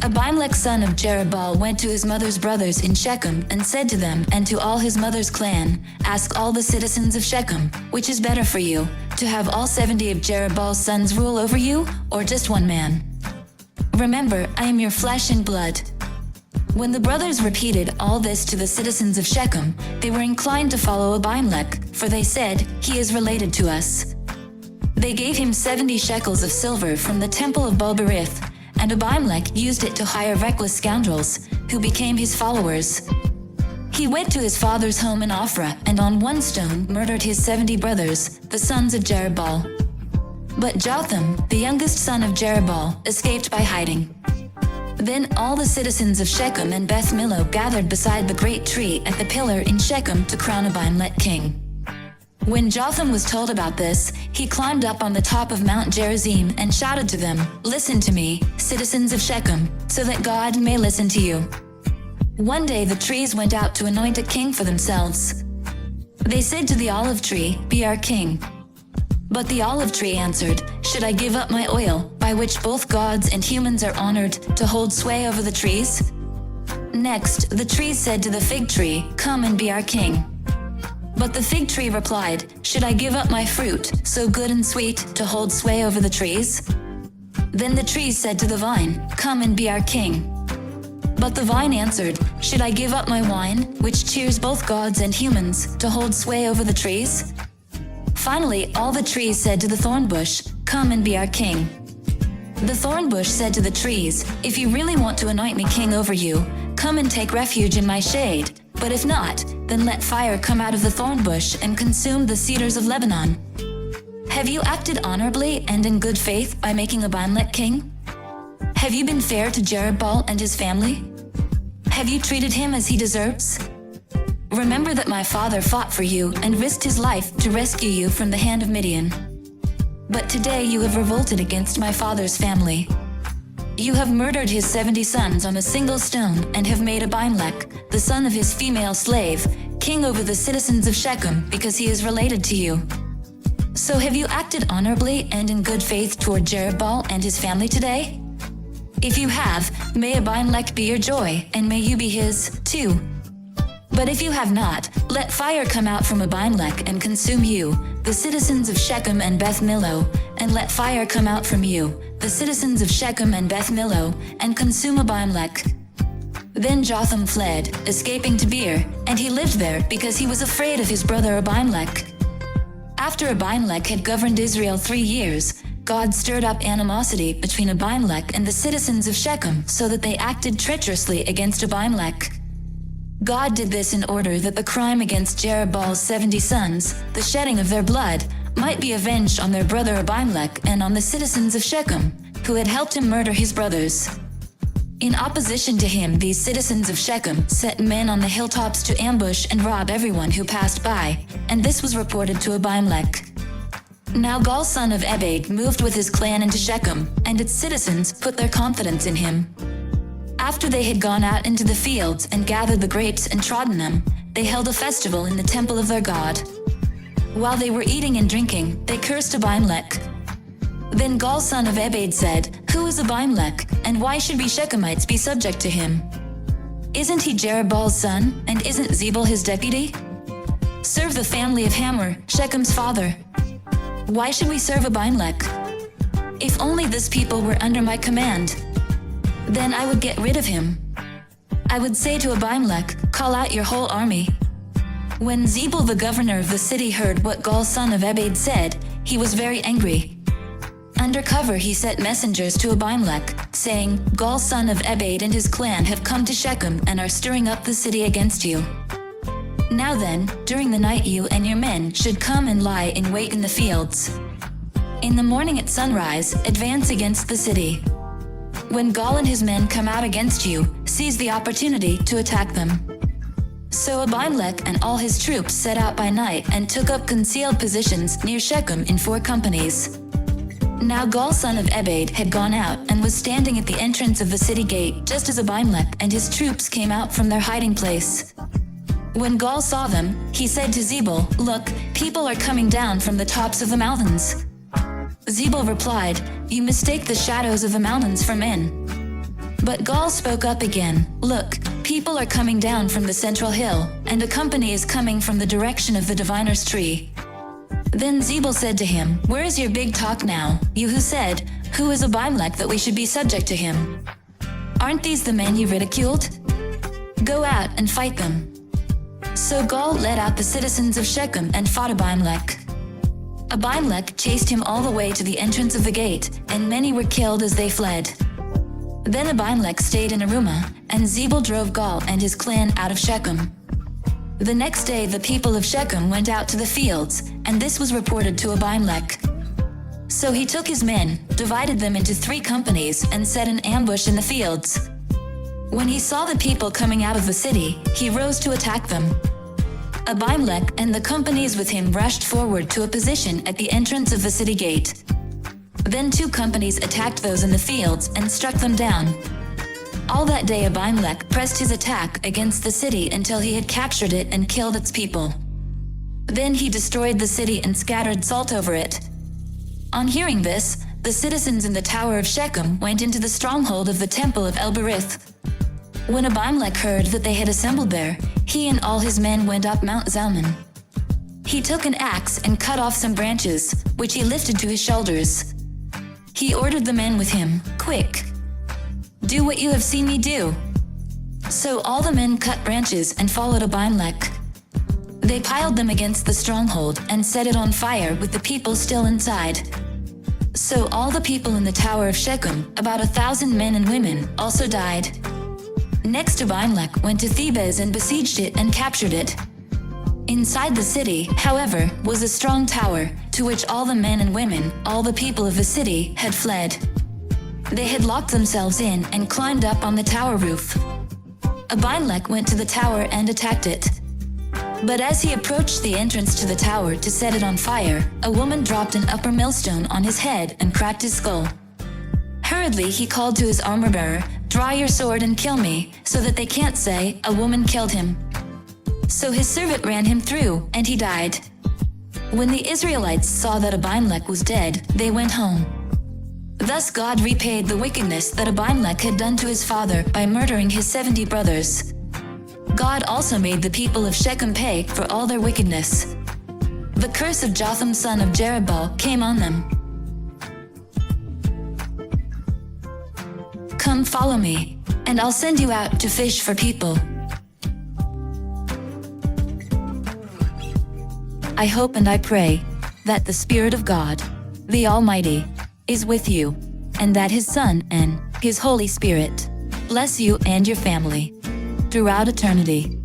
Abimelech son of Jerubbaal went to his mother's brothers in Shechem and said to them and to all his mother's clan, "Ask all the citizens of Shechem, which is better for you, to have all 70 of Jerubbaal's sons rule over you, or just one man? Remember, I am your flesh and blood." When the brothers repeated all this to the citizens of Shechem, they were inclined to follow Abimelech, for they said, "He is related to us." They gave him 70 shekels of silver from the temple of Baal-berith, and Abimelech used it to hire reckless scoundrels, who became his followers. He went to his father's home in Ophrah, and on one stone murdered his 70 brothers, the sons of Jerubbaal. But Jotham, the youngest son of Jerubbaal, escaped by hiding. Then all the citizens of Shechem and Beth Millo gathered beside the great tree at the pillar in Shechem to crown Abimelech king. When Jotham was told about this, he climbed up on the top of Mount Gerizim and shouted to them, "Listen to me, citizens of Shechem, so that God may listen to you." One day the trees went out to anoint a king for themselves. They said to the olive tree, "Be our king." But the olive tree answered, "Should I give up my oil, by which both gods and humans are honored, to hold sway over the trees?" Next, the trees said to the fig tree, "Come and be our king." But the fig tree replied, "Should I give up my fruit, so good and sweet, to hold sway over the trees?" Then the trees said to the vine, "Come and be our king." But the vine answered, "Should I give up my wine, which cheers both gods and humans, to hold sway over the trees?" Finally, all the trees said to the thorn bush, "Come and be our king." The thorn bush said to the trees, "If you really want to anoint me king over you, come and take refuge in my shade. But if not, then let fire come out of the thorn bush and consume the cedars of Lebanon." Have you acted honorably and in good faith by making Abimelech king? Have you been fair to Jerubbaal and his family? Have you treated him as he deserves? Remember that my father fought for you and risked his life to rescue you from the hand of Midian. But today you have revolted against my father's family. You have murdered his 70 sons on a single stone and have made Abimelech, the son of his female slave, king over the citizens of Shechem because he is related to you. So have you acted honorably and in good faith toward Jerubbaal and his family today? If you have, may Abimelech be your joy, and may you be his, too. But if you have not, let fire come out from Abimelech and consume you, the citizens of Shechem and Beth Millo, and let fire come out from you, the citizens of Shechem and Beth Millo, and consume Abimelech. Then Jotham fled, escaping to Beer, and he lived there because he was afraid of his brother Abimelech. After Abimelech had governed Israel 3 years, God stirred up animosity between Abimelech and the citizens of Shechem so that they acted treacherously against Abimelech. God did this in order that the crime against Jerubbaal's 70 sons, the shedding of their blood, might be avenged on their brother Abimelech and on the citizens of Shechem, who had helped him murder his brothers. In opposition to him, these citizens of Shechem set men on the hilltops to ambush and rob everyone who passed by, and this was reported to Abimelech. Now Gaal son of Ebed moved with his clan into Shechem, and its citizens put their confidence in him. After they had gone out into the fields and gathered the grapes and trodden them, they held a festival in the temple of their god. While they were eating and drinking, they cursed Abimelech. Then Gaal son of Ebed said, "Who is Abimelech, and why should we Shechemites be subject to him? Isn't he Jerubbaal's son, and isn't Zebul his deputy? Serve the family of Hamor, Shechem's father. Why should we serve Abimelech? If only this people were under my command. Then I would get rid of him. I would say to Abimelech, 'Call out your whole army.'" When Zebul the governor of the city heard what Gaal son of Ebed said, he was very angry. Under cover he sent messengers to Abimelech, saying, "Gaal son of Ebed and his clan have come to Shechem and are stirring up the city against you. Now then, during the night you and your men should come and lie in wait in the fields. In the morning at sunrise, advance against the city. When Gaal and his men come out against you, seize the opportunity to attack them." So Abimelech and all his troops set out by night and took up concealed positions near Shechem in 4 companies. Now Gaal son of Ebed had gone out and was standing at the entrance of the city gate just as Abimelech and his troops came out from their hiding place. When Gaal saw them, he said to Zebul, "Look, people are coming down from the tops of the mountains." Zebul replied, "You mistake the shadows of the mountains for men." But Gaal spoke up again. Look, people are coming down from the central hill, and a company is coming from the direction of the diviner's tree. Then Zebul said to him, Where is your big talk now, you who said, Who is Abimelech that we should be subject to him? Aren't these the men you ridiculed? Go out and fight them. So Gaal led out the citizens of Shechem and fought Abimelech. Abimelech chased him all the way to the entrance of the gate, and many were killed as they fled. Then Abimelech stayed in Arumah, and Zebul drove Gaal and his clan out of Shechem. The next day the people of Shechem went out to the fields, and this was reported to Abimelech. So he took his men, divided them into 3 companies, and set an ambush in the fields. When he saw the people coming out of the city, he rose to attack them. Abimelech and the companies with him rushed forward to a position at the entrance of the city gate. Then 2 companies attacked those in the fields and struck them down. All that day Abimelech pressed his attack against the city until he had captured it and killed its people. Then he destroyed the city and scattered salt over it. On hearing this, the citizens in the tower of Shechem went into the stronghold of the temple of El-Berith. When Abimelech heard that they had assembled there, he and all his men went up Mount Zalmon. He took an axe and cut off some branches, which he lifted to his shoulders. He ordered the men with him, Quick! Do what you have seen me do. So all the men cut branches and followed Abimelech. They piled them against the stronghold and set it on fire with the people still inside. So all the people in the tower of Shechem, about 1,000 men and women, also died. Next Abimelech went to Thebez and besieged it and captured it. Inside the city, however, was a strong tower, to which all the men and women, all the people of the city, had fled. They had locked themselves in and climbed up on the tower roof. Abimelech went to the tower and attacked it. But as he approached the entrance to the tower to set it on fire, a woman dropped an upper millstone on his head and cracked his skull. Hurriedly he called to his armor-bearer, Draw your sword and kill me, so that they can't say, a woman killed him. So his servant ran him through, and he died. When the Israelites saw that Abimelech was dead, they went home. Thus God repaid the wickedness that Abimelech had done to his father by murdering his 70 brothers. God also made the people of Shechem pay for all their wickedness. The curse of Jotham son of Jerubbaal came on them. Come follow me, and I'll send you out to fish for people. I hope and I pray that the Spirit of God, the Almighty, is with you, and that His Son and His Holy Spirit bless you and your family throughout eternity.